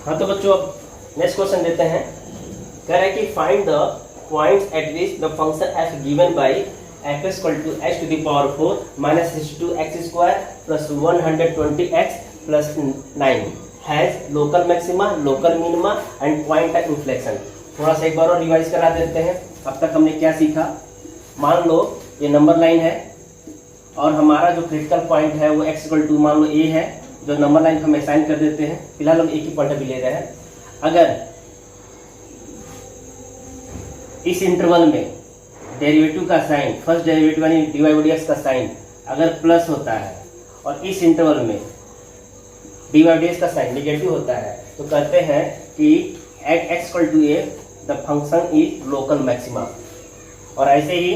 हाँ तो बच्चों अब नेक्स्ट क्वेश्चन देते हैं। कह रहा है कि find the points at which the function f given by f equal to h to the power 4 minus 62x square plus 120x plus 9 has local maxima, local minima and point of inflection. थोड़ा सा एक बार और revise करा देते हैं। अब तक हमने क्या सीखा। मान लो ये नंबर लाइन है और हमारा जो क्रिटिकल पॉइंट है वो x इक्वल टू मान लो a है, जो नंबर लाइन हम असाइन कर देते हैं। फिलहाल हम एक ही पॉइंट अभी ले रहे हैं। अगर इस इंटरवल में डेरिवेटिव का साइन, फर्स्ट डेरिवेटिव यानी dy बाई dx का साइन अगर प्लस होता है और इस इंटरवल में dy बाई dx का साइन नेगेटिव होता है तो कहते हैं कि at x equal to a the function is local maxima. और ऐसे ही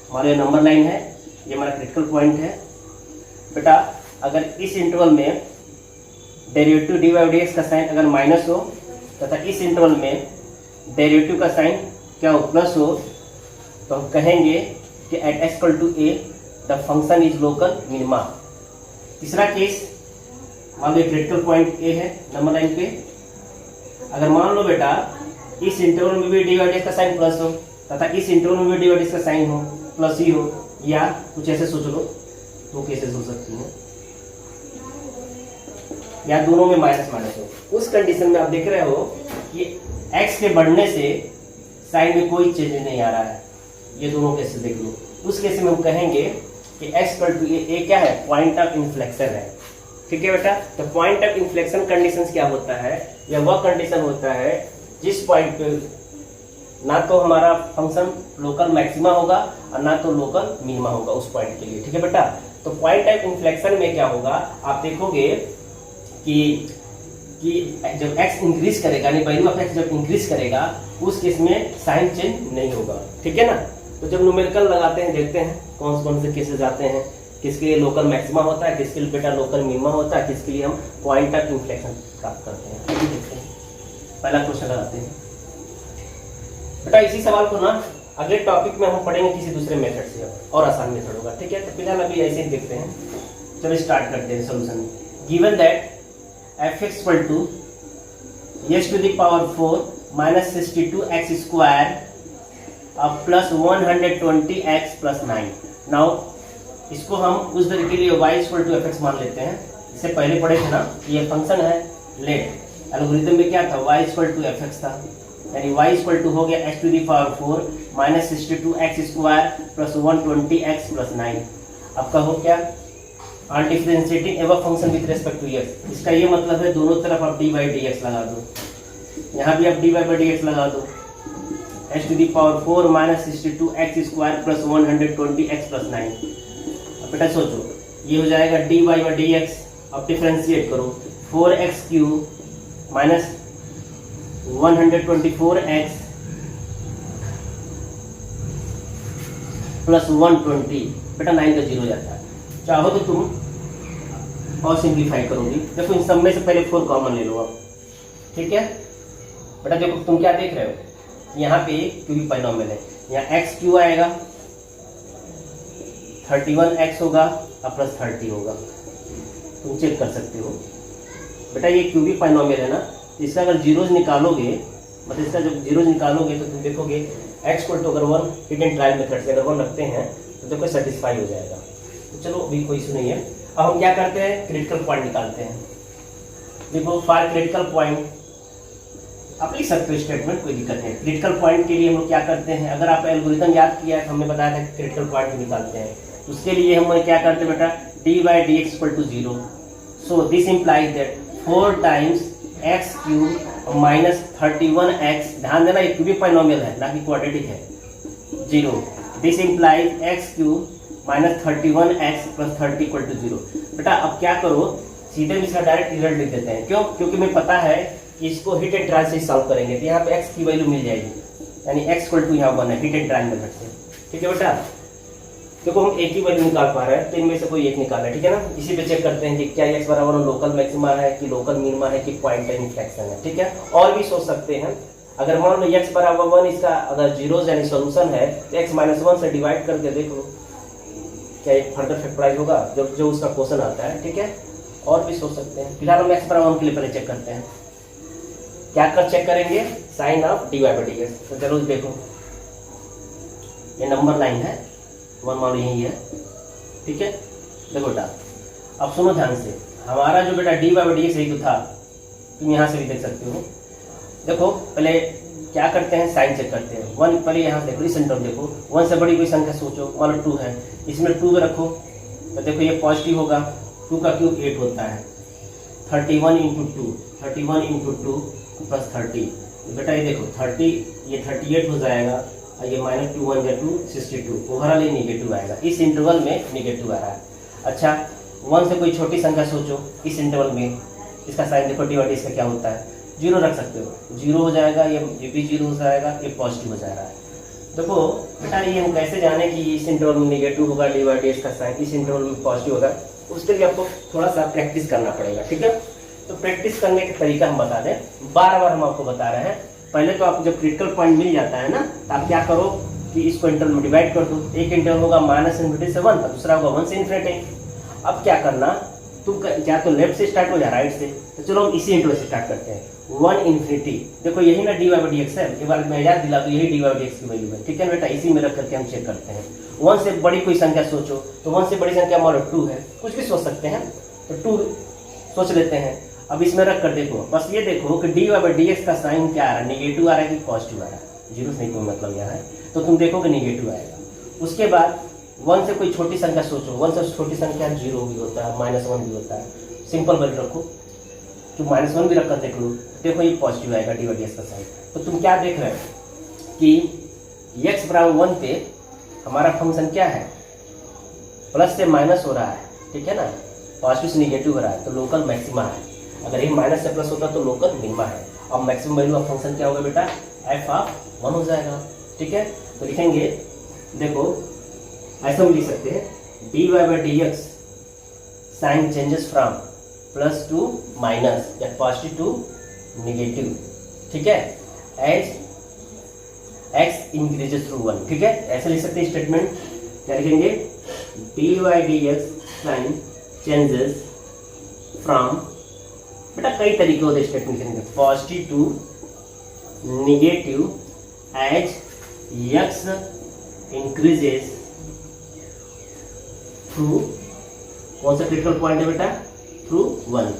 हमारे नंबर लाइन है, ये हमारा क्रिटिकल पॉइंट है। बेटा अगर इस इंटरवल में डेरिवेटिव dy बाई dx का साइन अगर माइनस हो तथा इस इंटरवल में डेरिवेटिव का साइन क्या हो, प्लस हो, तो हम कहेंगे कि at x equal to a the function is local minima. तीसरा केस, मान लो क्रिटिकल पॉइंट a है नंबर लाइन पे। अगर मान लो बेटा इस इंटरवल में भी dy बाई dx का साइन प्लस हो तथा इस इंटरवल में भी dy बाई dx का साइन हो, प्लस ही हो, या कुछ ऐसे सोच लो, दो केसेस हो सकती हैं, या दोनों में माइनस माइनस हो। उस कंडीशन में आप देख रहे हो कि x के बढ़ने से साइन में कोई चेंज नहीं आ रहा है। ये दोनों केसेस देख लो। उस केस में हम कहेंगे कि x इक्वल टू a क्या है, पॉइंट ऑफ इन्फ्लेक्शन है। ठीक है बेटा। तो पॉइंट ऑफ इन्फ्लेक्शन कंडीशंस क्या होता है, यह वह कंडीशन होता है जिस पॉइंट पे ना तो हमारा फंक्शन लोकल मैक्सिमा होगा और ना तो लोकल मिनिमा होगा उस पॉइंट के लिए। ठीक है बेटा। तो पॉइंट ऑफ इन्फ्लेक्शन में क्या होगा, आप देखोगे कि जब x इंक्रीज करेगा, यानी वैल्यू ऑफ x जब इंक्रीज करेगा उस केस में साइन चेंज नहीं होगा। ठीक है ना। तो जब न्यूमेरिकल लगाते हैं देखते हैं कौन से केसेस आते हैं, किसके लिए लोकल मैक्सिमा होता है, किसके लिए बेटा लोकल मिनिमा होता है, किसके लिए हम पॉइंट ऑफ इन्फ्लेक्शन प्राप्त करते हैं। अभी देखते हैं, पहला क्वेश्चन लगाते हैं बेटा। इसी सवाल को ना अगले टॉपिक में हम पढ़ेंगे किसी दूसरे मेथड से, और आसान मेथड होगा। ठीक है। तो फिलहाल अभी ऐसे ही देखते हैं। चलो स्टार्ट करते हैं solution. Given that f equal to h to the power 4 minus 62x square plus 120x plus 9। Now इसको हम उस तरह के लिए y इक्वल टू एफ मान लेते हैं। इससे पहले पढ़े थे ना, ये फंक्शन है लेट। एल्गोरिथम में क्या था, y इक्वल टू एफ था, यानी y इक्वल टू हो गया h to the power 4 minus 62x square plus 120x plus 9। आपका हो क्या, आर डिफरेंशिएटिंग एवं function with respect to x। इसका ये मतलब है दोनों तरफ आप dy बाई dx लगा दो, यहाँ भी आप dy बाई dx लगा दो। h to the power 4 minus 62x square plus 120x plus 9। अब बेटा सोचो, ये हो जाएगा dy बाई dx। अब डिफरेंशिएट करो, 4x cube minus 124x plus 120। बेटा 9 का 0 जाता है। चाहो तो तुम और सिंप्लीफाई करोगी। देखो इन सब में से पहले 4 कॉमन ले लो आप। ठीक है बेटा। देखो तुम क्या देख रहे हो, यहाँ पे क्यूबिक पॉलिनोमियल है, यहाँ x क्यू आएगा, 31x होगा और प्लस 30 होगा। तुम चेक कर सकते हो बेटा। ये क्यूबिक पॉलिनोमियल है ना, इसका अगर जीरोज निकालोगे, मतलब इसका जब जीरोज निकालोगे तो तुम देखोगे x इक्वल टू अगर 1 हिडन ट्रायल मेथड से अगर 1 रखते हैं तो देखो सेटिस्फाई हो जाएगा। तो चलो अभी कोई इशू नहीं है। अब हम क्या करते हैं, क्रिटिकल पॉइंट निकालते हैं। देखो फॉर क्रिटिकल पॉइंट आप लिख सकते हो स्टेटमेंट, कोई दिक्कत नहीं। क्रिटिकल पॉइंट के लिए हम लोग क्या करते हैं, अगर आप एल्गोरिथम याद किया है तो हमने बताया था कि क्रिटिकल पॉइंट निकालते हैं। उसके लिए हम क्या करते हैं बेटा, dy by dx equal to 0। So this implies that 4 times x cube minus 31x, ध्यान देना ये क्यूबिक पॉलिनोमियल है ना कि क्वाड्रेटिक है, 0। This implies x cube minus 31x plus 30 equal to 0। बेटा अब क्या करो, सीधे में इसका डायरेक्ट रिजल्ट लिख देते हैं। क्यों, क्योंकि मुझे पता है कि इसको हिट एंड ट्रायल से सॉल्व करेंगे तो यहाँ पे x की वैल्यू मिल जाएगी, यानी x इक्वल टू यहाँ 1 है हिट एंड ट्रायल मेथड से। ठीक है बेटा। देखो हम एक ही वैल्यू निकाल पा रहे हैं, तो इनमें से कोई एक निकालना है। ठीक है ना। इसी पे चेक करते हैं कि क्या x बराबर लोकल मैक्सिमा है कि लोकल मिनिमा है कि पॉइंट ऑफ इन्फ्लेक्शन है। ठीक है। और भी सोच सकते हैं, अगर मान लो x बराबर 1 इसका अगर जीरोज यानी सोल्यूशन है तो x माइनस 1 से डिवाइड करके देख लो क्या एक फर्दर फैक्टराइज होगा जो उसका क्वेश्चन आता है। ठीक है। और भी सोच सकते हैं। फिलहाल हम x बराबर 1 के लिए पहले चेक करते हैं। क्या कर चेक करेंगे, sign of dy by D x. तो चलो देखो, ये नंबर लाइन है, 1 मान लो यही है, ठीक है। देखो बेटा, अब सुनो ध्यान से, हमारा जो बेटा dy बाई डी एक्स यही तो था, तुम यहाँ से भी देख सकते हो। देखो पहले क्या करते हैं, साइन चेक करते हैं। 1 पहले यहाँ से देखो, इस सेंटर देखो, 1 से बड़ी कोई संख्या सोचो, मान लो 2 है, इसमें 2 रखो तो देखो ये पॉजिटिव होगा, 2 का क्यूब 8 होता है, 31 इंटू 2, 31 इंटू 2 प्लस 30, बेटा ये देखो 30, ये 38 हो जाएगा, और ये माइनस 2 1 या 2 62, ओवरऑल ये निगेटिव आएगा, इस इंटरवल में निगेटिव आ रहा है। अच्छा 1 से कोई छोटी संख्या सोचो इस इंटरवल में, इसका साइन देखो डी इसका क्या होता है, 0 रख सकते हो, 0 हो जाएगा, ये भी 0 हो जाएगा, ये पॉजिटिव हो जाएगा। देखो बेटा ये हम कैसे जाने कि इस इंटरवल में निगेटिव होगा डी बाई डी एक्स का साइन, इस इंटरवल में पॉजिटिव होगा, उसके लिए आपको थोड़ा सा प्रैक्टिस करना पड़ेगा, ठीक है। तो प्रैक्टिस करने का तरीका हम बता दें, बार बार हम आपको बता रहे हैं। पहले तो आपको जब क्रिटिकल पॉइंट मिल जाता है ना, तो आप क्या करो कि इसको इंटरवल में डिवाइड कर दो, एक इंटरवल होगा -∞ से 1, दूसरा होगा 1 से ∞। अब क्या करना, तुम या तो लेफ्ट से स्टार्ट हो या राइट से, तो चलो हम इसी इंटरवल से स्टार्ट करते हैं। 1 इन्फिनिटी, देखो यही ना डी बाई डी एक्स है, एक बार मैं याद दिला तो यही डी बाई डी एक्स की वैल्यू है, ठीक है बेटा। इसी में रख करके हम चेक करते हैं। 1 से बड़ी कोई संख्या सोचो, तो 1 से बड़ी संख्या मान लो 2 है, कुछ भी सोच सकते हैं, तो 2 सोच लेते हैं। अब इसमें रख कर देखो, बस ये देखो कि डी बाई डी एक्स का साइन क्या आ रहा है, निगेटिव आ रहा है कि पॉजिटिव आ रहा है, जीरो से नहीं कोई मतलब यहाँ है, तो तुम देखोगे निगेटिव आएगा। उसके बाद 1 से कोई छोटी संख्या सोचो, 1 से छोटी संख्या 0 भी होता है, -1 भी होता है, सिंपल वैल्यू रखो, तुम -1 भी रखकर देख लो, देखो ये पॉजिटिव आएगा डी बाई डी एक्स का साइन। तो तुम क्या देख रहे हो कि x बराबर 1 पे हमारा फंक्शन क्या है, प्लस से माइनस हो रहा है, ठीक है ना, पॉजिटिव से निगेटिव हो रहा है, तो लोकल मैक्सिमा है। अगर ये माइनस से प्लस होता तो लोकल मिनिमा है। अब मैक्सिमम वैल्यू ऑफ फंक्शन क्या होगा बेटा, f(1) हो जाएगा, ठीक है। तो लिखेंगे, देखो ऐसा हम लिख सकते हैं, dy by D x sign changes from plus to minus या पॉजिटिव टू निगेटिव, ठीक है, एज x इंक्रीजेस थ्रू 1, ठीक है। ऐसे लिख सकते हैं स्टेटमेंट, क्या लिखेंगे, dy by D x sign changes from, बेटा कई तरीके होते हैं स्टेटमेंट लिखने के, positive to negative as x increases through, कौन सा क्रिटिकल पॉइंट है बेटा, थ्रू 1।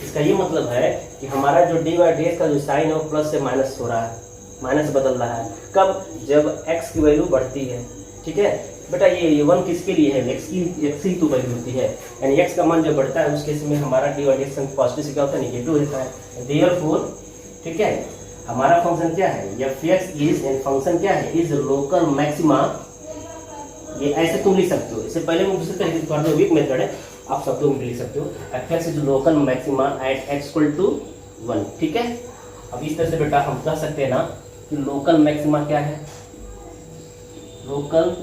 इसका ये मतलब है कि हमारा जो डी बाई डी एक्स का जो साइन है वो प्लस से माइनस हो रहा है, माइनस बदल रहा है, कब, जब x की वैल्यू बढ़ती है, ठीक है बेटा। ये 1 किसके लिए है, x की तो वैल्यू होती है, यानी x का मान जब बढ़ता है उस केस में हमारा D by D x positive से क्या होता है, निगेटिव होता है। देयरफॉर, ठीक है, हमारा फंक्शन क्या है, f(x) इज, फंक्शन क्या है, इज लोकल मैक्सिमा। ये ऐसे तुम लिख सकते हो, इससे पहले मैं दूसरे तरीके से थोड़ा वीक मेथड है, आप शब्दों में लिख सकते हो, f(x) is local maxima at x equal to 1, ठीक है। अब इस तरह से बेटा हम कह सकते हैं ना कि लोकल मैक्सिमा क्या है, लोकल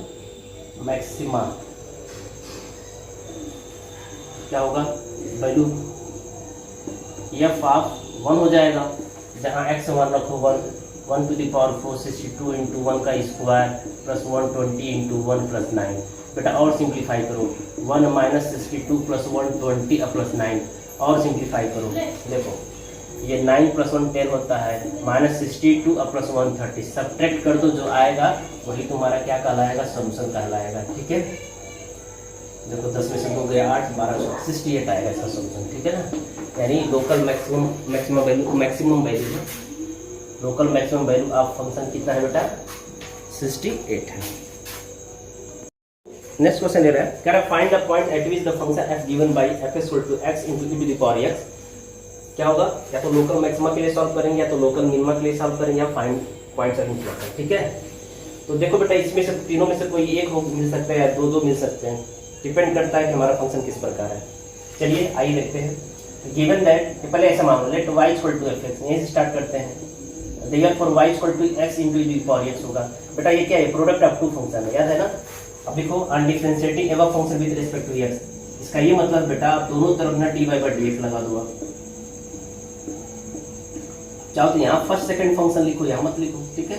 मैक्सिमा क्या होगा, वैल्यू f(1) हो जाएगा, जहाँ x 1 रखो 1 टू द पावर 462 इंटू 1 का स्क्वायर प्लस 120 इंटू 1 प्लस 9। बेटा और सिंप्लीफाई करो, 1 माइनस 62 प्लस 120 प्लस 9, और सिंप्लीफाई करो, देखो ये 9 प्लस 1 10 होता है, माइनस 62 प्लस 130, सब्ट्रैक्ट कर दो, जो आएगा वही तुम्हारा क्या कहलाएगा, सॉल्यूशन कहलाएगा, ठीक है। देखो 10 में से 2 गया 8, 12 68 आएगा इसका सॉल्यूशन, ठीक है ना। यानी local maximum value local maximum value of function कितना है बेटा, 68 है। नेक्स्ट क्वेश्चन ले रहा है, कह रहा है find the point at which the function f given by f equal to x into e to the power x। क्या होगा, या तो लोकल मैक्सिमा के लिए सॉल्व करेंगे, या तो लोकल मिनिमा के लिए सॉल्व करेंगे, या फाइंड पॉइंट्स ऑफ इंटरसेक्शन, ठीक है। तो देखो बेटा इसमें से तीनों में से कोई एक हो मिल सकता है या दो मिल सकते हैं, डिपेंड करता है कि हमारा फंक्शन किस प्रकार है। चलिए आइए देखते हैं। गिवन दैट, पहले ऐसा मान लो, let y equal to f(x), यहीं से स्टार्ट करते हैं। Therefore y equal to x into e to the power x होगा। बेटा ये क्या है, प्रोडक्ट ऑफ टू फंक्शन है, याद है ना। अब देखो अनडिफरेंशिएटिंग एवं function with respect to x, इसका ये मतलब बेटा आप दोनों तरफ ना dy बाई dx लगा दो। चाहो तो यहाँ फर्स्ट सेकंड फंक्शन लिखो, यहाँ मत लिखो, ठीक है।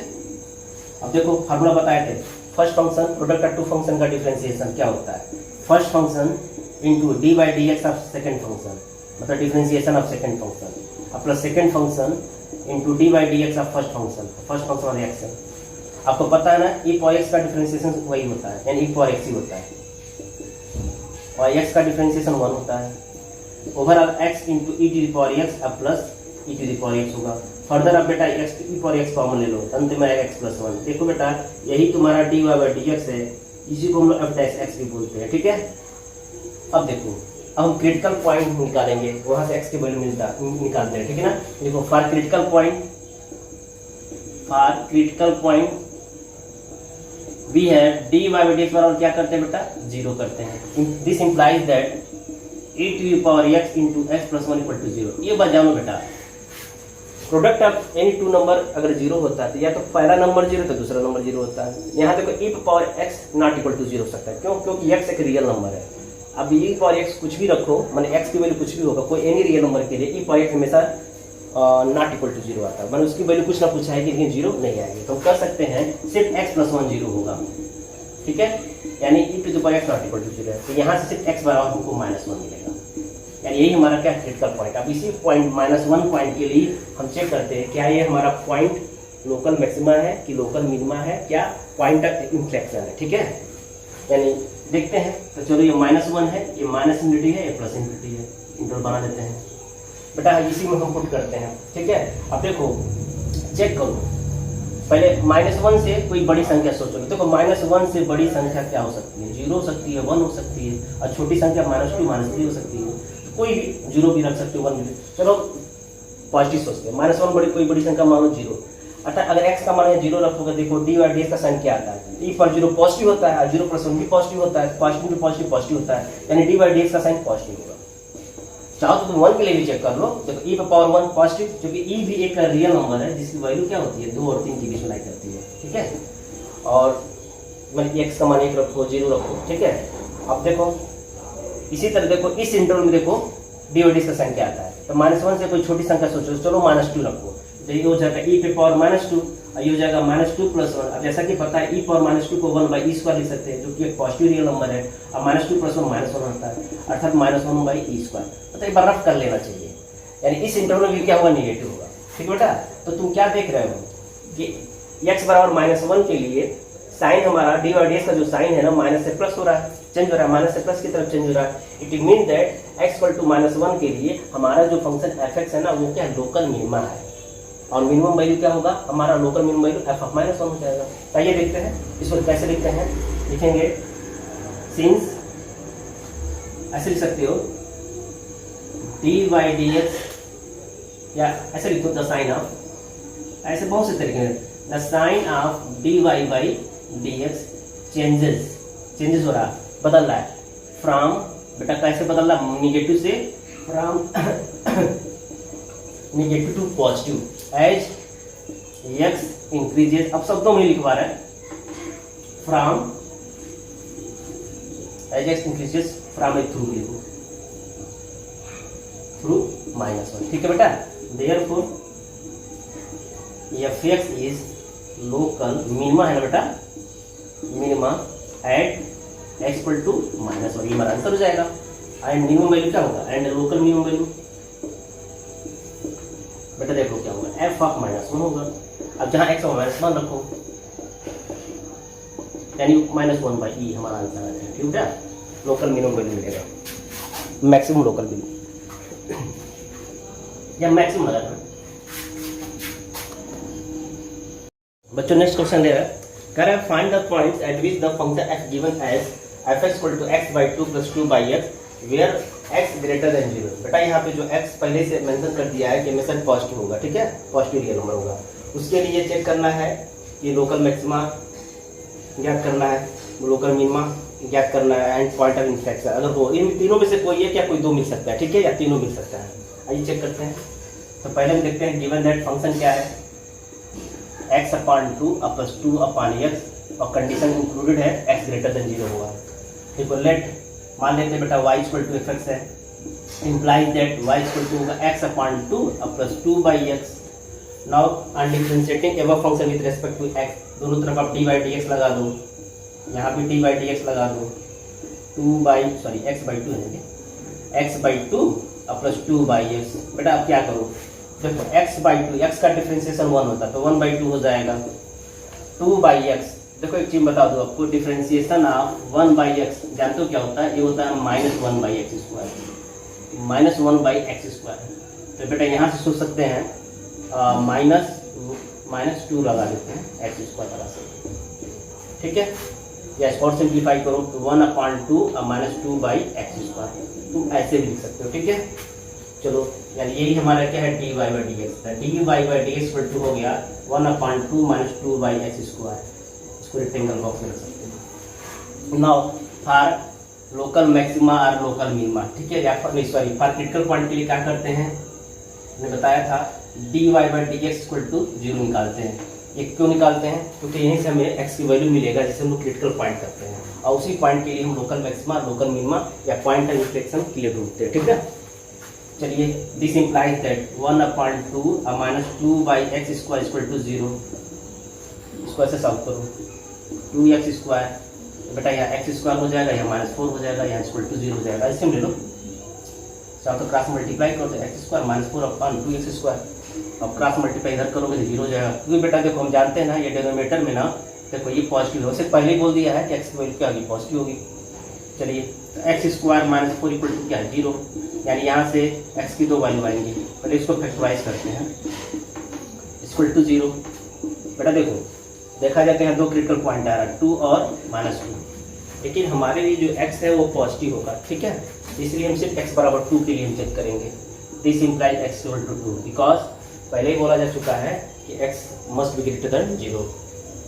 अब देखो फार्मूला बताए थे, first function product of two function का डिफरेंशिएशन क्या होता है, first function into D by D X of second function, मतलब differentiation of second function, plus second function into D by D X of first function और X है। आपको पता है ना ई पावर एक्स का डिफरेंशिएशन वही होता है, यानी ई पावर एक्स ही होता है, और एक्स का डिफरेंशिएशन 1 होता है। Overall X into e to the power X अब plus e to the power X होगा। फर्दर अब बेटा X e power X common ले लो, अंत में आएगा एक्स प्लस 1। देखो बेटा यही तुम्हारा d y by D x है, इसी को हम लोग एफ डैश एक्स भी बोलते हैं, ठीक है। अब देखो अब हम क्रिटिकल पॉइंट निकालेंगे, वहां से एक्स की वैल्यू निकालते हैं, ठीक है ना। देखो for critical point we have d y by D x बराबर क्या करते हैं बेटा 0 करते हैं। This implies that e to the power x into x plus 1 equal to 0। ये बात जानो बेटा, product of any two number अगर 0 होता है तो या तो पहला नंबर 0 तो दूसरा नंबर 0 होता है। यहाँ देखो e power x not equal to 0 हो सकता है, क्यों? क्योंकि x एक रियल नंबर है। अब e पावर x कुछ भी रखो, माने x की वैल्यू कुछ भी होगा, कोई एनी रियल नंबर के लिए e पावर x हमेशा नॉट इक्वल टू 0 आता है, माने उसकी वैल्यू कुछ ना कुछ आएगी लेकिन 0 नहीं आएगी। तो हम कह सकते हैं सिर्फ x प्लस 1 0 होगा, ठीक है, यानी e to the power x not equal to 0 है। तो यहाँ से सिर्फ x बराबर हमको -1 मिलेगा, यानी यही हमारा क्या क्रिटिकल पॉइंट। अब इसी पॉइंट -1 पॉइंट के लिए हम चेक करते हैं क्या ये हमारा पॉइंट लोकल मैक्सिमा है कि लोकल मिनिमा है, क्या पॉइंट ऑफ इन्फ्लेक्शन है, ठीक है। यानी देखते हैं, तो चलो ये -1 है, ये माइनस इन्फिनिटी है, ये प्लस इन्फिनिटी है, इंटरवल बना देते हैं बेटा, इसी में हम पुट करते हैं, ठीक है। अब देखो चेक करो, पहले -1 से कोई बड़ी संख्या सोचो। देखो -1 से बड़ी संख्या क्या हो सकती है? 0 हो सकती है, 1 हो सकती है, और छोटी संख्या -2 -3 हो सकती है, कोई भी 0 भी रख सकते हो, 1 भी। चलो पॉजिटिव सोचते हैं, -1 बड़ी कोई बड़ी संख्या मानो 0, अर्थात अगर x का मान 0 रखोगे, देखो डी बाई डी एक्स का साइन क्या आता है, e पर 0 पॉजिटिव होता है, 0 प्लस 1 भी पॉजिटिव होता है, पॉजिटिव टू पॉजिटिव पॉजिटिव होता है, यानी डी बाई डी एक्स का साइन पॉजिटिव होगा। चाहो तो तुम 1 के लिए भी चेक कर लो, देखो e पर पावर 1 पॉजिटिव, क्योंकि e भी एक रियल नंबर है जिसकी वैल्यू क्या होती है 2 और 3 के बीच में लाई करती है, ठीक है। और मतलब x का मान 1 रखो, 0 रखो, ठीक है। अब देखो इसी तरह देखो इस इंटरवल में देखो डी बाई डी एक्स का साइन क्या आता है, तो -1 से कोई छोटी संख्या सोचो, चलो -2 रखो, तो ये हो जाएगा e पे पावर -2, और ये हो जाएगा -2 प्लस 1। अब जैसा कि पता है e पावर -2 को 1/e² लिख सकते हैं, जो कि एक पॉजिटिव रियल नंबर है, और -2 प्लस 1 -1 होता है, अर्थात -1/e²। तो एक बार रफ कर लेना चाहिए, यानी इस इंटरवल में क्या होगा नेगेटिव होगा, ठीक बेटा। तो तुम क्या देख रहे हो कि x बराबर -1 के लिए साइन हमारा डी बाई डी एक्स का जो साइन है ना माइनस से प्लस हो रहा है, चेंज हो रहा है, माइनस से प्लस की तरफ चेंज हो रहा है। It mean that x equal to -1 के लिए हमारा जो फंक्शन f(x) है ना वो क्या लोकल मिनिमा है, और मिनिमम वैल्यू क्या होगा हमारा लोकल मिनिमम वैल्यू f(-1) हो जाएगा। तो ये देखते हैं इसको कैसे लिखते हैं, लिखेंगे सिंस, ऐसे लिख सकते हो डी बाई डी एक्स, या ऐसे लिखो द साइन ऑफ, ऐसे बहुत से तरीके हैं, the sign of d y by D x changes हो रहा है, बदल रहा है, फ्रॉम बेटा कैसे बदल रहा है, निगेटिव से from negative to positive as x increases. अब शब्दों में लिखवा रहा है, from as x increases from एक थ्रू लिखो, थ्रू -1, ठीक है बेटा। Therefore f(x) is local minima है ना बेटा, minima at x equal to -1, ये हमारा आंसर हो जाएगा। एंड मिनिमम वैल्यू क्या होगा, एंड लोकल मिनिमम वैल्यू बेटा देखो क्या होगा, f(-1) होगा। अब जहां x और -1 रखो, यानी -1/e हमारा आंसर है, ठीक है। लोकल मिनिमम वैल्यू मिलेगा, मैक्सिमम लोकल वैल्यू या मैक्सिमम लगा था। बच्चों नेक्स्ट क्वेश्चन ले रहा है, कह रहा है find the points at which the function f given as f(x) equal to x/2 + 2/x where x greater than 0। बेटा यहाँ पे जो x पहले से मेंशन कर दिया है कि हमेशा पॉजिटिव होगा, ठीक है, पॉजिटिव रियल नंबर होगा। उसके लिए चेक करना है कि लोकल मैक्सिमा ज्ञात करना है, लोकल मिनिमा ज्ञात करना है, एंड पॉइंट ऑफ इन्फ्लेक्शन अगर हो, इन तीनों में से कोई एक या कोई दो मिल सकता है, ठीक है, या तीनों मिल सकता है। आइए चेक करते हैं। तो पहले हम देखते हैं गिवन दैट फंक्शन क्या है, x/2 + 2/x, और कंडीशन इंक्लूडेड है x ग्रेटर देन 0 होगा। देखो लेट मान लेते हैं बेटा y इक्वल टू f(x) है, implies that y equal to होगा x/2 + 2/x। Now on differentiating above function with respect to x, दोनों तरफ आप d/dx लगा दो, यहाँ पे d/dx लगा दो, x/2 है, x/2 + 2/x। बेटा आप क्या करो, देखो x का डिफरेंशिएशन 1 होता है तो 1/2 हो जाएगा। 2/x, देखो एक चीज बता दो आपको, डिफरेंशिएशन ऑफ 1/x जानते हो क्या होता है? ये होता है -1/x स्क्वायर, -1/x स्क्वायर। तो बेटा यहाँ से सोच सकते हैं -2 लगा देते हैं x स्क्वायर लगा सकते हैं, ठीक है। या इसको और सिंप्लीफाई करो तो 1/2 -2/x स्क्वायर, तुम ऐसे भी लिख सकते हो, ठीक है। चलो यानी यही हमारा क्या है dy/dx था। dy/dx हो गया 1/2 -2/x स्क्वायर। इसको रेक्टेंगल बॉक्स में रख सकते हैं। नाउ फॉर लोकल मैक्सिमा और लोकल मिनिमा, ठीक है, या नहीं सॉरी फॉर क्रिटिकल पॉइंट के लिए क्या करते हैं, मैंने बताया था dy/dx 0 निकालते हैं। ये क्यों निकालते हैं? क्योंकि यहीं से हमें x की वैल्यू मिलेगा जिसे हम लोग क्रिटिकल पॉइंट करते हैं, और उसी पॉइंट के लिए हम लोकल मैक्सिमा लोकल मिनिमा या पॉइंट ऑफ इंफ्लेक्शन के लिए ढूंढते हैं, ठीक है। चलिए this implies that 1/2 -2/x square 0। इसको ऐसे सॉल्व करो, 2x स्क्वायर, बेटा यहाँ x स्क्वायर हो जाएगा, यहाँ -4 हो जाएगा, यहाँ =0 हो जाएगा। ऐसे ले लो, चाहो तो क्रॉस मल्टीप्लाई करो तो x स्क्वायर -4/2x स्क्वायर। अब क्रॉस मल्टीप्लाई इधर करोगे तो 0 हो जाएगा, क्योंकि बेटा देखो हम जानते हैं ना ये डिनोमिनेटर में ना देखो ये पॉजिटिव है, उससे पहले ही बोल दिया है कि x की वैल्यू क्या होगी, पॉजिटिव होगी। चलिए तो x स्क्वायर -4 = क्या है 0, यानी यहाँ से x की 2 वैल्यू आएंगी। पहले इसको फैक्टराइज करते हैं, =0। बेटा देखो देखा जाता है 2 क्रिटिकल पॉइंट आ रहा है 2 और -2, लेकिन हमारे लिए जो x है वो पॉजिटिव होगा, ठीक है। इसलिए हम सिर्फ x=2 के लिए हम चेक करेंगे। दिस इम्प्लाइज x = 2 बिकॉज पहले ही बोला जा चुका है कि x must be greater than 0।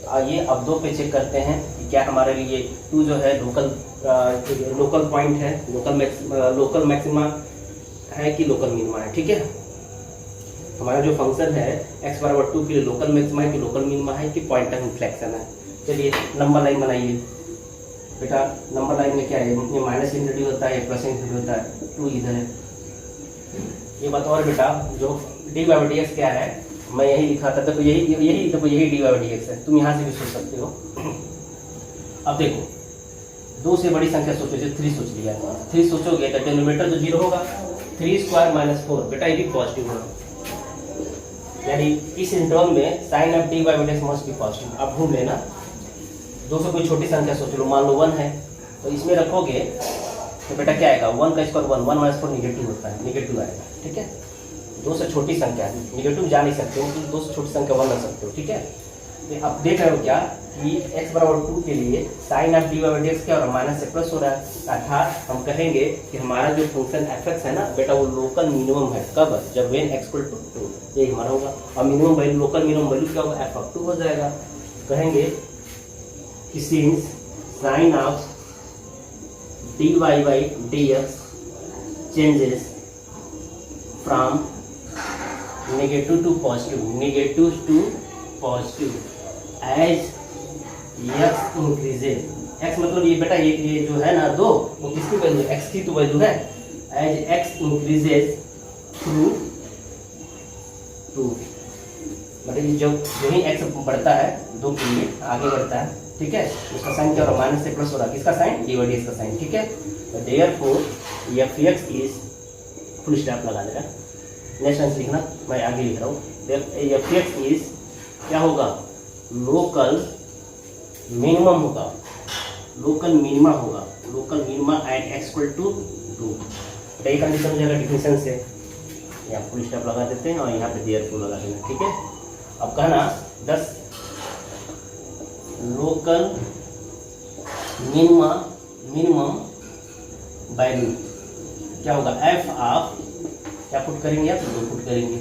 आइए अब 2 पे चेक करते हैं कि क्या हमारे लिए 2 जो है लोकल पॉइंट है, लोकल मैक्सिमा है कि लोकल मिनिमा है, ठीक है। हमारा जो फंक्शन है x=2 के लिए लोकल मैक्सिमा है कि लोकल मिनिमा है कि पॉइंट ऑफ इन्फ्लेक्शन है। चलिए नंबर लाइन बनाइए। बेटा नंबर लाइन में क्या है, ये माइनस इंट्रोड्यूस होता है, प्लस इंट्रोड्यूस होता है, 2 इधर है। ये बताओ बेटा जो dy/dx क्या है, मैं यही लिखा था, देखो यही dy/dx है, तुम यहाँ से भी सोच सकते हो। अब देखो 2 से बड़ी संख्या सोचो, जैसे 3 सोच लिया, 3 सोचोगे तो डिनोमिनेटर तो 0 होगा, 3 स्क्वायर -4, बेटा ये भी पॉजिटिव होगा, यानी इस इंटरवल में sign of dy/dx must be positive. अब ढूंढ लेना 2 से कोई छोटी संख्या सोच लो, मान लो 1 है, तो इसमें रखोगे तो बेटा क्या आएगा, 1 का स्क्वायर 1 -4 नेगेटिव होता है, नेगेटिव आएगा, ठीक है। 2 से छोटी संख्या नेगेटिव जा नहीं सकते हो, तो 2 से छोटी संख्या 1 रख सकते हो, ठीक है। तो अब देख रहे हो क्या कि x=2 के लिए साइन ऑफ dy/dx क्या हो रहा है, माइनस से प्लस हो रहा है, अर्थात हम कहेंगे कि हमारा जो फंक्शन f(x) है ना बेटा वो लोकल मिनिमम है, कब, जब when x = 2, ये हमारा होगा। और minimum value, local minimum value क्या होगा, f(2) हो जाएगा। कहेंगे कि since sign of dy/dx changes from negative to positive as x increases। x मतलब ये बेटा ये जो है ना 2 वो किसकी वैल्यू है, x की तो वैल्यू है। as x increases through 2, मतलब ये जो ही x बढ़ता है 2 के लिए आगे बढ़ता है, ठीक है। उसका साइन क्या हो रहा है, माइनस से प्लस हो रहा है, किसका साइन, dy/dx का साइन, ठीक है। तो therefore f(x) is full stop लगा देगा, नेक्स्ट आंसर लिखना, मैं आगे लिख रहा हूँ। f(x) इज क्या होगा, लोकल मिनिमम होगा, लोकल मिनिमा होगा, लोकल मिनिमा एट x = 2। तो ये कंडीशन हो जाएगा डिफिनेशन से, यहाँ फुल स्टॉप लगा देते हैं और यहाँ पे देयरफॉर लगा देना, ठीक है। अब कहना 10 लोकल मिनिमम वैल्यू क्या होगा, f ऑफ क्या पुट करेंगे, आप 2 पुट करेंगे,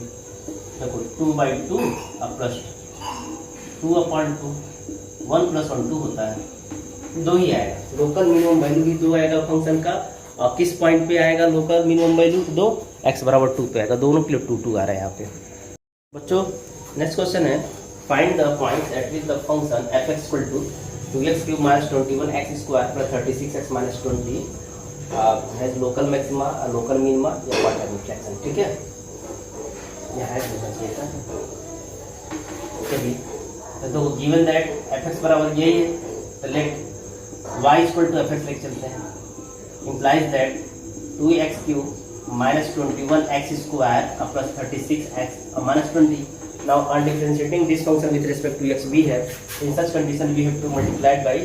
देखो 2/2 और प्लस 2/2, 1 + 1 2 होता है, 2 ही आएगा। लोकल मिनिमम वैल्यू भी 2 आएगा फंक्शन का, और किस पॉइंट पे आएगा लोकल मिनिमम वैल्यू, 2 x=2 पे आएगा, दोनों के लिए 2 आ रहा है यहाँ पे। बच्चों नेक्स्ट क्वेश्चन है, find the points at which the function f(x) = 2x³ - 21x² + 36x - 20 has local maxima, local minima या पॉइंट ऑफ इन्फ्लेक्शन, ठीक है। यह है चलिए तो गिवन दैट f(x) बराबर यही है, तो लेट y = f(x) लेके चलते हैं। Implies that 2x³ -21x square plus 36x minus 20. Now on differentiating this function with respect to x we have, in such condition we have to multiply by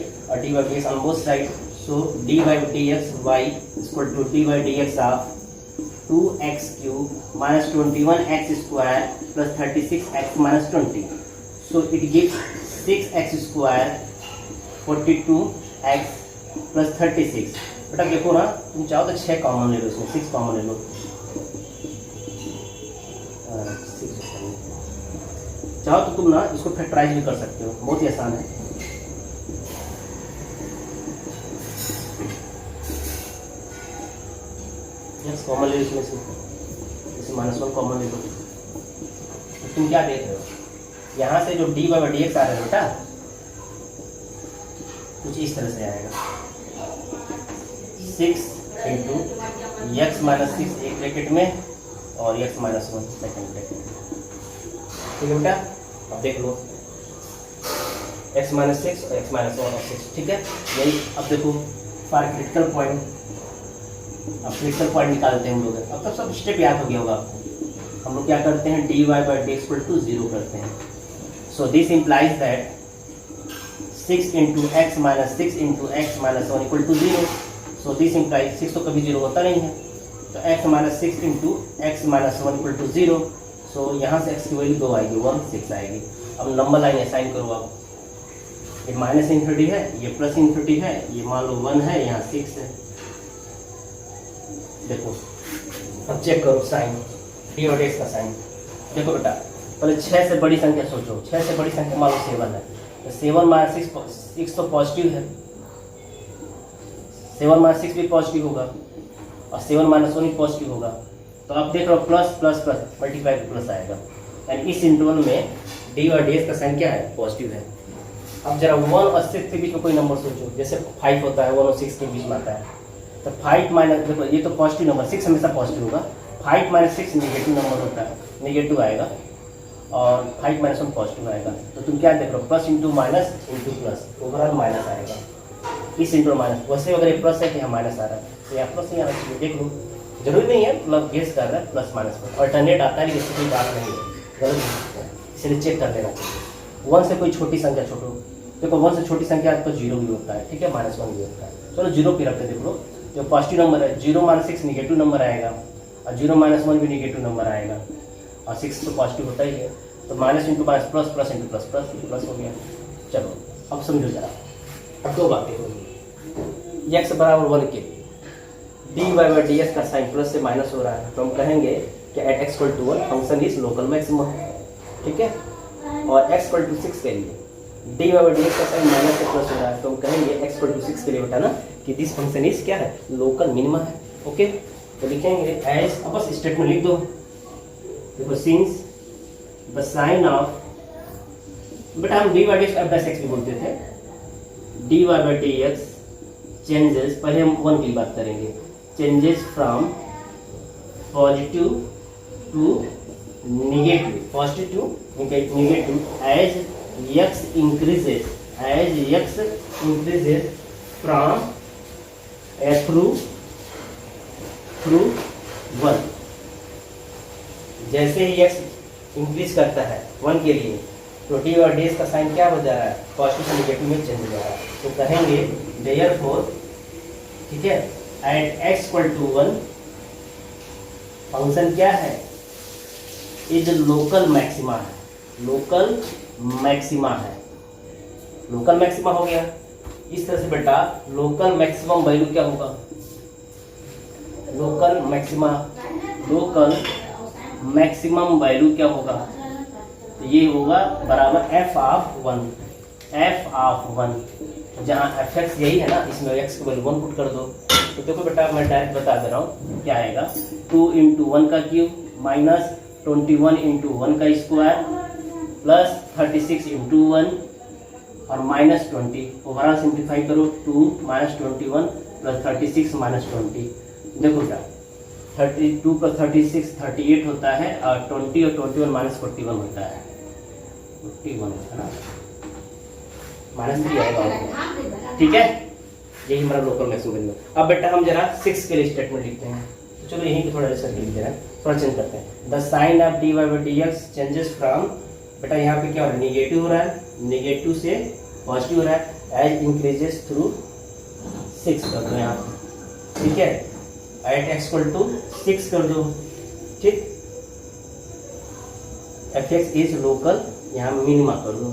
dy by dx on both sides. So dy by dx y is equal to dy by dx of 2x cube minus 21x square plus 36x minus 20. So it gives 6x square 42x plus 36. बेटा देखो ना, तुम चाहो तो 6 common ले लो, इसमें 6 common ले लो, 6 चाहो तो तुम ना इसको फैक्टराइज भी कर सकते हो, बहुत ही आसान है। यस कॉमन ले लो, इसमें से -1 कॉमन ले लो। तो तुम क्या देख रहे हो, यहाँ से जो dy by dx आ रहा है बेटा, कुछ इस तरह से आएगा, 6 इंटू x माइनस 6 एक ब्रैकेट में और x माइनस 1 सेकेंड ब्रैकेट में। ठीक है बेटा, अब देख लो x माइनस 6 और x माइनस 1 और 6। ठीक है, यही अब देखो फॉर क्रिटिकल पॉइंट, अब क्रिटिकल पॉइंट निकालते हैं हम लोग। अब तक सब स्टेप याद हो गया होगा आपको। हम लोग क्या करते हैं, dy by dx equal to 0 करते हैं। So this implies that 6 into x minus 6 into x minus 1 equal to 0। So this implies 6 तो कभी 0 होता नहीं है, तो x minus 6 into x minus 1 equal to 0। So यहाँ से x की वैल्यू 2 आएगी, 1 6 आएगी। अब नंबर लाइन असाइन करो आप, ये माइनस इन्फिनिटी है, ये प्लस इन्फिनिटी है, ये मान लो 1 है, यहाँ 6 है। देखो अब चेक करो साइन, डी और एक्स का साइन। देखो बेटा पहले 6 से बड़ी संख्या सोचो, 6 से बड़ी संख्या मान लो 7 है, तो 7 माइनस 6 तो पॉजिटिव है, 7 माइनस 6 भी पॉजिटिव होगा और 7 माइनस 1 भी पॉजिटिव होगा। तो आप देख रहे हो plus plus plus multiply plus आएगा, यानी इस इंटरवल में डी और डी एक्स का साइन क्या है, पॉजिटिव है। अब जरा 1 और 6 के बीच में कोई नंबर सोचो, जैसे 5 होता है, 1 और 6 के बीच में आता है, तो 5 माइनस, देखो ये तो पॉजिटिव नंबर, 6 हमेशा पॉजिटिव होगा, 5 माइनस 6 नेगेटिव नंबर होता है, नेगेटिव आएगा, और 5 माइनस 1 पॉजिटिव आएगा। तो तुम क्या देख रहे हो, plus into minus into plus, overall minus आएगा, इस इंटू माइनस। वैसे अगर ये प्लस है कि यहाँ माइनस आ रहा है, तो यहाँ प्लस नहीं आना चाहिए। देख लो, जरूरी नहीं है, मतलब गेस कर रहा है प्लस माइनस में, अल्टरनेट आता है लेकिन इससे कोई बात नहीं है, गलत नहीं है, इसलिए चेक कर लेना चाहिए। 1 से कोई छोटी संख्या छोड़ो, देखो 1 से छोटी संख्या तो 0 भी होता है, ठीक है, -1 भी होता है। चलो 0 पे रखते, देख लो जो पॉजिटिव नंबर है, 0 माइनस 6 निगेटिव नंबर आएगा, और 0 माइनस 1 भी निगेटिव नंबर आएगा, और 6 तो पॉजिटिव होता ही है। तो minus into minus plus, plus into plus, plus plus हो गया। चलो अब समझो जरा, अब 2 बातें होंगी। x बराबर 1 के dy by dx का साइन प्लस से माइनस हो रहा है, तो हम कहेंगे कि at x equal to 1 function is local maximum, ठीक है। और x इक्वल टू 6 के लिए dy by dx का साइन माइनस से प्लस हो रहा है, तो हम कहेंगे x इक्वल टू 6 के लिए बेटा ना कि दिस फंक्शन इज क्या है, लोकल मिनिमम है। ओके, तो लिखेंगे एज, अब बस स्टेटमेंट लिख दो। देखो सिंस द साइन ऑफ, बेटा हम dy by dx f(x) भी बोलते थे, dy by dx चेंजेस, पहले हम 1 की बात करेंगे, changes from positive to negative, positive to negative as x increases, as x increases from through 1। जैसे ही x इंक्रीज करता है 1 के लिए, तो डी और डी का साइन क्या हो जा रहा है, पॉजिटिव से नेगेटिव में चेंज हो रहा है। तो कहेंगे देयरफॉर, ठीक है, at x equal to 1 function क्या है, इज लोकल मैक्सिमा है, लोकल मैक्सिमा है, लोकल मैक्सिमा हो गया। इस तरह से बेटा लोकल मैक्सिमम वैल्यू क्या होगा, लोकल मैक्सिमम वैल्यू क्या होगा, तो ये होगा बराबर f ऑफ 1, जहाँ f(x) यही है ना, इसमें x की वैल्यू 1 पुट कर दो। तो देखो बेटा मैं डायरेक्ट बता दे रहा हूँ क्या आएगा, 2 इंटू 1 का क्यूब माइनस 21 इंटू 1 का स्क्वायर प्लस 36 इंटू 1 और माइनस 20, ओवरऑल सिंप्लीफाई करो, 2 माइनस 21 प्लस 36 माइनस 20। देखो बेटा 32 प्लस 36 38 होता है, और 20 और 21 माइनस 41 होता है, 41 है ना, -3 आएगा, ठीक है। यही हमारा लोकल मैक्सिमम वैल्यू। अब बेटा हम जरा 6 के लिए स्टेटमेंट लिखते हैं। चलो यहीं पे थोड़ा रिसर्च लिख दे रहे हैं, थोड़ा चेंज करते हैं। The sign of dy by dx changes from, बेटा यहाँ पे क्या हो रहा है, निगेटिव हो रहा है, निगेटिव से पॉजिटिव हो रहा है, एज इंक्रीजेस थ्रू 6 कर दो यहाँ पे, ठीक है, एट एक्स इक्वल टू 6 कर दो, ठीक। एफ एक्स इज लोकल, यहाँ मिनिमा कर दो,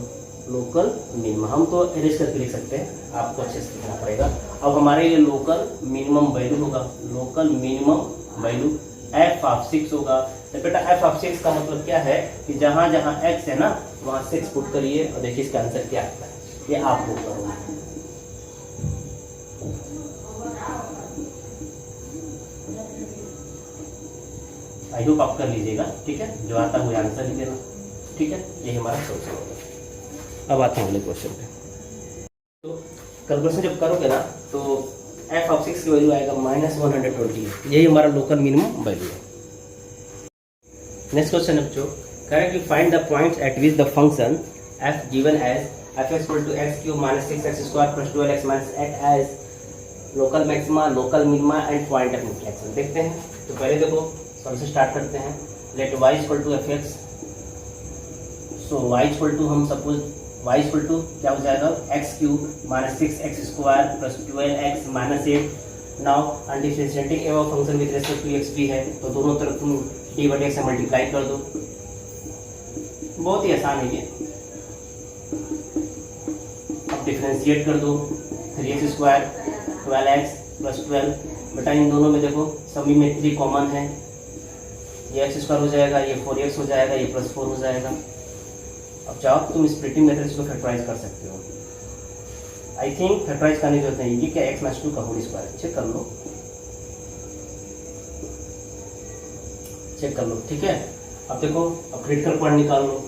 लोकल मिनिमम, हम तो एरेज करके लिख सकते हैं, आपको अच्छे से लिखना पड़ेगा। अब हमारे लिए लोकल मिनिमम वैल्यू होगा, local minimum value F of 6 होगा। तो बेटा एफ ऑफ 6 का मतलब क्या है कि जहां जहां एक्स है ना वहां 6 पुट करिए और देखिए इसका आंसर क्या आता है, ये आप पुट करोगे। आई होप आप कर लीजिएगा, ठीक है, जो आता हुआ आंसर लिख देना, ठीक है, ये हमारा सोल्यूशन होगा। अब आते हैं अगले क्वेश्चन पे। तो कैलकुलेशन जब करोगे ना तो एफ ऑफ 6 की वैल्यू आएगा -120, यही हमारा लोकल मिनिमम वैल्यू है। नेक्स्ट क्वेश्चन है बच्चों, करेक्ट कि find the points at which the function f given as f x equal to x cube minus 6x square plus 12x minus 8 as local maxima, local minima and point of inflection. देखते हैं, तो पहले देखो सबसे start करते हैं। Let y equal to f x, so y equal to हम suppose y equal to क्या हो जाएगा, X cube minus 6x square plus 12x minus 8। Now undifferentiating एवं function with respect to X भी है, तो दोनों तरफ तुम डी बटे एक्स से मल्टीप्लाई कर दो, बहुत ही आसान है ये। अब डिफरेंशिएट कर दो, 3x स्क्वायर 12x प्लस 12, बेटा इन दोनों में देखो सभी में 3 कॉमन है, ये एक्स स्क्वायर हो जाएगा, ये 4x हो जाएगा, ये प्लस 4 हो जाएगा। अब चाहो तो तुम स्प्लिटिंग मेथड इसको फैक्टराइज कर सकते हो। आई थिंक फैक्टराइज करने की जरूरत नहीं, ये क्या एक्स माइनस 2 का होल स्क्वायर, चेक कर लो, चेक कर लो, ठीक है। अब देखो, अब क्रिटिकल पॉइंट निकाल लो,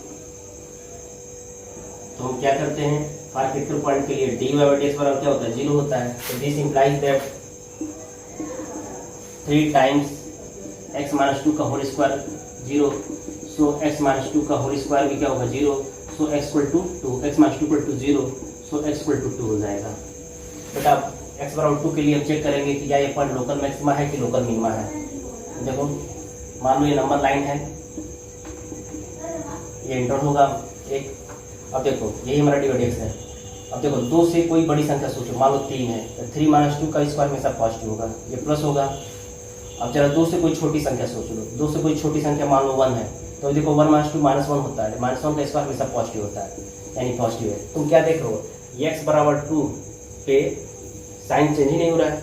तो हम क्या करते हैं, फॉर क्रिटिकल पॉइंट के लिए dy बाई dx बराबर क्या होता है, 0 होता है। तो this implies that 3 times x minus 2 का whole square 0, so x minus 2 का होल स्क्वायर भी क्या होगा 0, so x equal to 2, x minus 2 equal to 0, so x equal to 2 हो जाएगा। बेटा x बराबर 2 के लिए हम चेक करेंगे कि क्या ये पॉइंट लोकल मैक्सिमा है कि लोकल मिनिमा है। देखो मान लो ये नंबर लाइन है, ये इंटर होगा एक। अब देखो यही हमारा डी बाई एक्स है। अब देखो 2 से कोई बड़ी संख्या सोचो, मान लो 3 है, तो 3 माइनस 2 का स्क्वायर हमेशा पॉजिटिव होगा, ये प्लस होगा। अब जरा 2 से कोई छोटी संख्या सोच लो, 2 से कोई छोटी संख्या मान लो 1 है, तो देखो 1 माइनस 2 माइनस 1 होता है, माइनस 1 का स्क्वायर हमेशा पॉजिटिव होता है, यानी पॉजिटिव है। तुम क्या देख रहे हो, एक्स बराबर 2 पे साइन चेंज ही नहीं हो रहा है,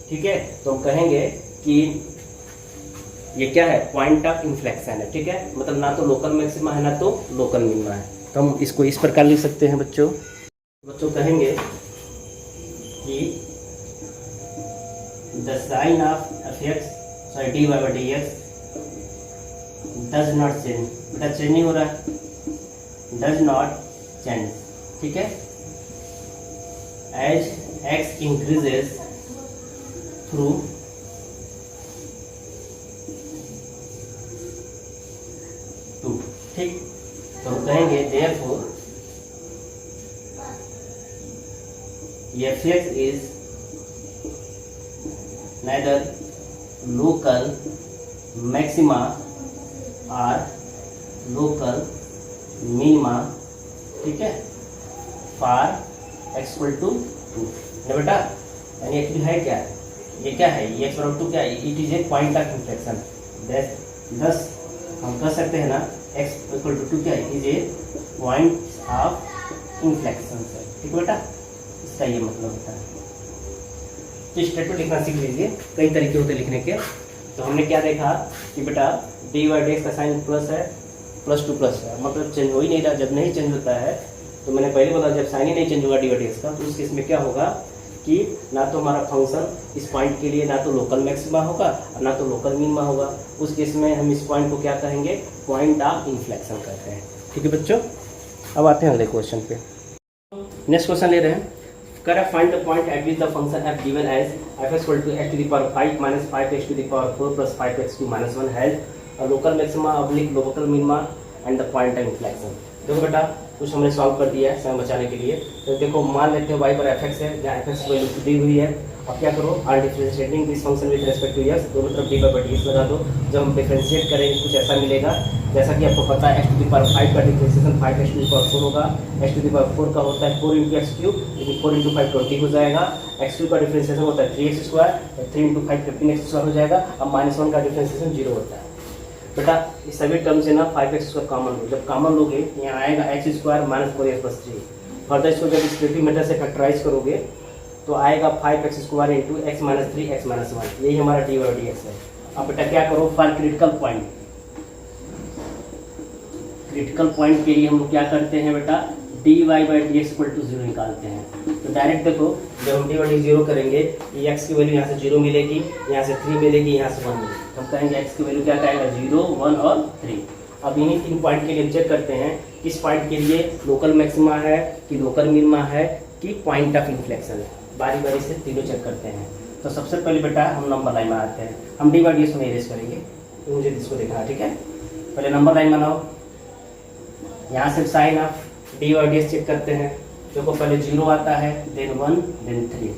ठीक है, तो हम कहेंगे कि ये क्या है, पॉइंट ऑफ इन्फ्लेक्शन है, ठीक है, मतलब ना तो लोकल मैक्सिमा है ना तो लोकल मिनिमा है। तो हम इसको इस प्रकार लिख सकते हैं बच्चों, कहेंगे कि the sign of F x sorry d y by D x does not change, बेटा चेंज नहीं हो रहा है, डज नॉट चेंज, ठीक है, एज एक्स इंक्रीजेस थ्रू 2, ठीक। तो हम कहेंगे therefore F x is neither local maxima or local minima, ठीक है, फॉर x इक्वल टू 2 ना बेटा, यानी एक्चुअली है क्या, ये क्या है, ये x बराबर 2 क्या है, it is a point of inflection. दस हम कह सकते हैं ना x इक्वल टू 2 क्या है, is a point of inflection, ठीक है बेटा, इसका ये मतलब होता है। तो स्टेटमेंट लिखना सीख लीजिए, कई तरीके होते हैं लिखने के। तो हमने क्या देखा कि बेटा डी वाई डी एक्स का साइन प्लस है, प्लस टू प्लस है, मतलब चेंज हो ही नहीं रहा। जब नहीं चेंज होता है तो मैंने पहले बोला जब साइन ही नहीं चेंज होगा डी वाई डी एक्स का, तो उस केस में क्या होगा कि ना तो हमारा फंक्शन इस पॉइंट के लिए ना तो लोकल मैक्सिमा होगा और ना तो लोकल मिनिमा होगा। उस केस में हम इस पॉइंट को क्या कहेंगे, पॉइंट ऑफ इन्फ्लेक्शन कहते हैं, ठीक है बच्चों। अब आते हैं अगले क्वेश्चन पे। नेक्स्ट क्वेश्चन ले रहे हैं, Correct, find the point at which the function f given as f is equal to x to the power 5 minus 5x to the power 4 plus 5x to minus 1 has a local maxima oblique local minima and the point of inflection। देखो बेटा कुछ हमने solve कर दिया है समय बचाने के लिए। तो देखो मान लेते हैं y पर fx है, जहाँ fx वैल्यू दी हुई है अब क्या करो, are differentiating this function with respect to x, दोनों तरफ डी बाई डी एक्स लगा दो। जब हम डिफरेंशिएट करेंगे कुछ ऐसा मिलेगा, जैसा कि आपको पता है एक्स टू द पावर 5 का differentiation 5 x to the power 4 होगा, एक्स टू द पावर 4 का होता है 4 इंटू एक्स क्यूब, लेकिन 4 इंटू 5 20 हो जाएगा। एक्स क्यूब का डिफरेंशिएशन होता है 3x square, 3 into 5 15x square हो जाएगा। अब -1 का डिफरेंशिएशन 0 होता है। बेटा इस सभी टर्म से ना 5x स्क्वायर कॉमन लो, जब कॉमन लोगे यहाँ आएगा x square minus 4x plus 3। Further इसको जब स्प्लिटिंग मेथड से फैक्टराइज करोगे तो आएगा 5x square into x minus 3 x minus 1, यही हमारा डी और डी एक्स है। अब बेटा क्या करो, for critical point, critical point के लिए हम लोग क्या करते हैं बेटा, d y by D x equal to 0 निकालते हैं। तो डायरेक्ट देखो जब हम डी वाई डी 0 करेंगे, एक्स की वैल्यू यहाँ से 0 मिलेगी, यहाँ से 3 मिलेगी, यहाँ से 1 मिलेगी। हम कहेंगे एक्स की वैल्यू क्या कहेगा 0, 1 और 3। अब इन्हीं 3 पॉइंट के लिए हम चेक करते हैं किस पॉइंट के लिए लोकल मैक्सिमा है कि लोकल मिनिमा है कि पॉइंट ऑफ इन्फ्लेक्शन है। बारी बारी से तीनों चेक करते हैं। तो सबसे पहले बेटा हम नंबर लाइन में आते हैं, हम डी बाई डी एक्स में इरेज करेंगे, तो मुझे इसको देखना है, ठीक है। पहले नंबर लाइन बनाओ, यहाँ से sign of D by D x check करते हैं। देखो पहले 0 आता है, देन 1, देन 3,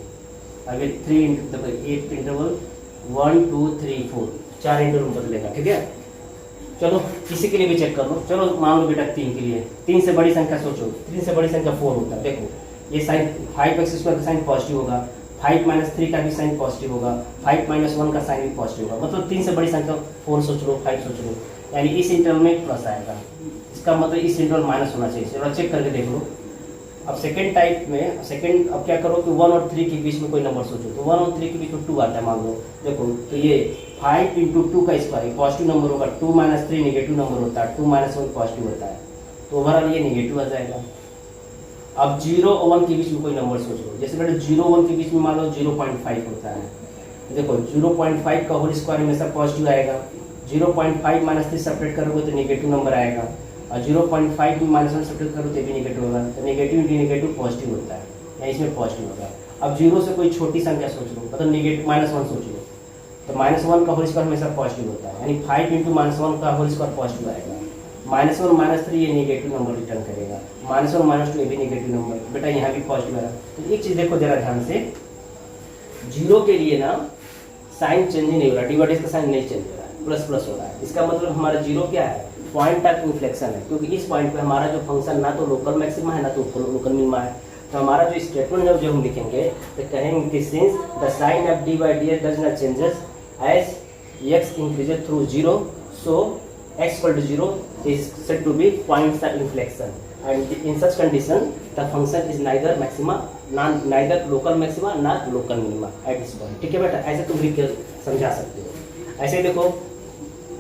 अभी 3 इंटरवल 1 2 3 4 4 इंटरवल बदलेगा, ठीक है। चलो किसी के लिए भी चेक कर लो, चलो मान लो बेटा 3 के लिए, 3 से बड़ी संख्या सोचो, 3 से बड़ी संख्या 4 होता है। देखो ये साइन 5x स्क्वायर का साइन पॉजिटिव होगा, 5 माइनस 3 का भी साइन पॉजिटिव होगा, 5 माइनस 1 का साइन भी पॉजिटिव होगा। मतलब 3 से बड़ी संख्या 4 सोच लो, 5 सोच लो, यानी इस इंटरवल में प्लस आएगा, इसका मतलब इस इंटरवल माइनस होना चाहिए। चलो चेक करके देख लो। अब सेकंड टाइप में, सेकंड अब क्या करो कि 1 और 3 के बीच में कोई नंबर सोचो, तो 1 और 3 के बीच में 2 आता है मान लो। देखो तो ये 5 इंटू 2 का स्क्वायर पॉजिटिव नंबर होगा, 2 माइनस 3 निगेटिव नंबर होता है, 2 माइनस 1 पॉजिटिव होता है, तो ओवरऑल ये निगेटिव आ जाएगा। अब 0 और 1 के बीच में कोई नंबर सोच लो, जैसे बेटा 0 1 के बीच में मान लो 0.5 होता है। देखो 0.5 का होल स्क्वायर हमेशा पॉजिटिव आएगा, 0.5 माइनस 3 सेपरेट करोगे तो निगेटिव नंबर आएगा, और 0.5 में माइनस 1 सेपरेट करो तो भी निगेटिव होगा। तो निगेटिव इंटू निगेटिव पॉजिटिव होता है, या इसमें पॉजिटिव होगा। अब 0 से कोई छोटी संख्या सोच लो, मतलब निगेटिव -1 सोच लो, तो -1 का होल स्क्वायर हमेशा पॉजिटिव होता है, यानी 5 इंटू -1 का होल स्क्वायर पॉजिटिव आएगा। -1 -3 ये निगेटिव नंबर रिटर्न करेगा, -1 -2 ये भी निगेटिव नंबर, बेटा यहाँ भी पॉजिटिव आएगा। तो एक चीज देखो जरा ध्यान से, 0 के लिए ना साइन चेंज नहीं हो रहा, डिवाइड का साइन नहीं चेंज हो रहा है, प्लस प्लस हो रहा है। इसका मतलब हमारा 0 क्या है, पॉइंट ऑफ इन्फ्लेक्शन है, क्योंकि इस पॉइंट पे हमारा जो फंक्शन ना तो लोकल मैक्सिमा है ना तो लोकल मिनिमा है। तो हमारा जो स्टेटमेंट जो हम लिखेंगे तो कहेंगे कि since the sign of D by D x does not changes as x increases through 0, so x equal to 0 is said to be points of inflection, and in such condition the function is neither maxima, neither local maxima nor local minima at this point। ठीक है बेटा, ऐसे तुम लिख कर समझा सकते हो। ऐसे देखो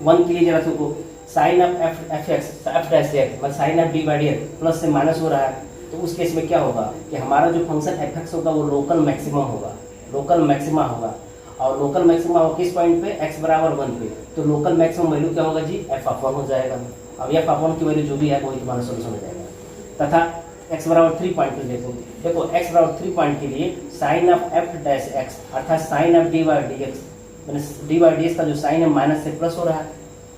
1 के लिए जरा देखो, sign of F X F dash X मतलब sign of D by D X plus से माइनस हो रहा है, तो उस केस में क्या होगा कि हमारा जो फंक्शन एफ एक्स होगा वो लोकल मैक्सिमम होगा, लोकल मैक्सिमा होगा। और लोकल मैक्सिमा हो किस पॉइंट पे, x बराबर 1 पे, तो लोकल मैक्सिमम वैल्यू क्या होगा जी, f(1) हो जाएगा। अब f(1) की वैल्यू जो भी है वही तुम्हारा सोल्यूशन हो जाएगा। तथा x बराबर 3 पॉइंट पे देखो x बराबर 3 पॉइंट के लिए sign of F dash X अर्थात sign of D by D X, मैंने डी बाई डी एक्स का जो साइन है माइनस से प्लस हो रहा है,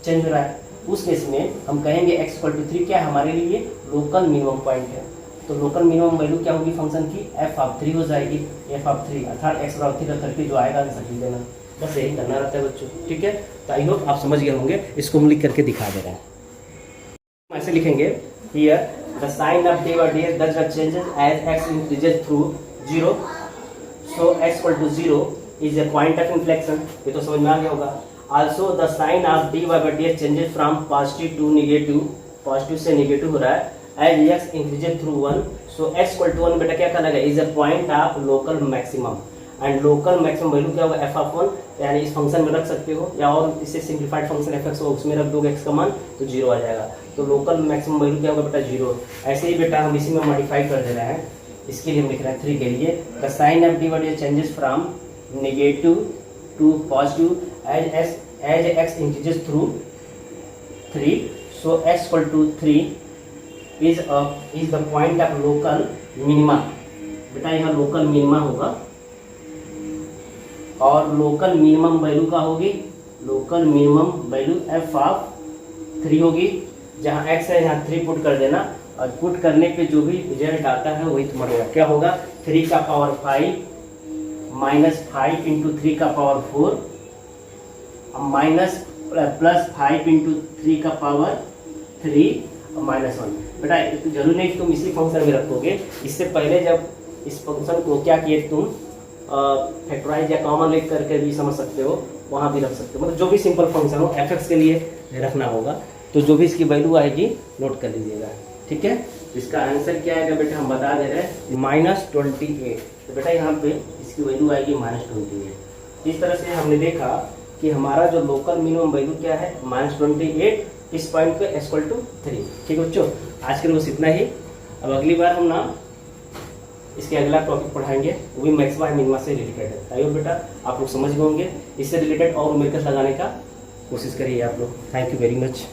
चेंज हो रहा है, उस केस में हम कहेंगे x इक्वल टू 3 क्या हमारे लिए लोकल मिनिमम पॉइंट है। तो लोकल मिनिमम वैल्यू क्या होगी फंक्शन की, f(3) हो जाएगी, f(3) अर्थात x बराबर 3 रख करके जो आएगा आंसर लिख देना, बस यही करना रहता है बच्चों। ठीक है, तो आई होप आप समझ गए होंगे। इसको हम लिख करके दिखा दे रहे हैं, ऐसे लिखेंगे here the sign of D by D x does not changes as x increases through 0, so x equal to 0 is a point of inflection. ये तो समझ में आ गया होगा। Also the sign of D by D x changes from positive to negative, positive से negative हो रहा है as x increases through 1, so x equal to 1 बेटा क्या कहलाएगा, is a point of local maximum. And local maximum value क्या होगा, f(1), यानी इस फंक्शन में रख सकते हो, या और इससे सिंप्लीफाइड फंक्शन f(x) हो उसमें रख दोगे x का मान तो 0 आ जाएगा। तो लोकल मैक्सिमम वैल्यू क्या होगा बेटा 0। ऐसे ही बेटा हम इसी में मॉडिफाई कर दे रहे हैं, इसके लिए हम लिख रहे हैं 3 के लिए the sign of D by d changes from negative to positive as x increases through 3, so x equal to 3 is the point of local minima. बेटा यहाँ लोकल मिनिमा होगा, और लोकल मिनिमम वैल्यू का होगी, लोकल मिनिमम वैल्यू f(3) होगी। जहाँ x है यहाँ 3 पुट कर देना, और पुट करने पे जो भी रिजल्ट आता है वही तुम्हारा होगा। क्या होगा, 3 का पावर 5 -5 × 3 का पावर 4, माइनस प्लस 5 × 3 का पावर 3 और -1। बेटा जरूरी नहीं तुम इसी फंक्शन में रखोगे, इससे पहले जब इस फंक्शन को क्या किए तुम फैक्टराइज या कॉमन लेकर करके भी समझ सकते हो, वहाँ भी रख सकते हो। मतलब जो भी सिंपल फंक्शन हो एफ के लिए रखना होगा, तो जो भी इसकी वैल्यू आएगी नोट कर लीजिएगा, ठीक है। इसका आंसर क्या आएगा बेटा, हम बता दे रहे हैं -28। तो बेटा यहाँ पे इसकी वैल्यू आएगी -28। इस तरह से हमने देखा कि हमारा जो लोकल मिनिमम वैल्यू क्या है -28, इस पॉइंट पे =3। ठीक है बच्चों, आज के लिए बस इतना ही। अब अगली बार हम ना इसके अगला टॉपिक पढ़ाएंगे, वो भी मैक्सिमा एंड मिनिमा से रिलेटेड है। ताइयो बेटा आप लोग समझ गए होंगे, इससे रिलेटेड और न्यूमेरिकल्स लगाने का कोशिश करिए आप लोग। Thank you very much.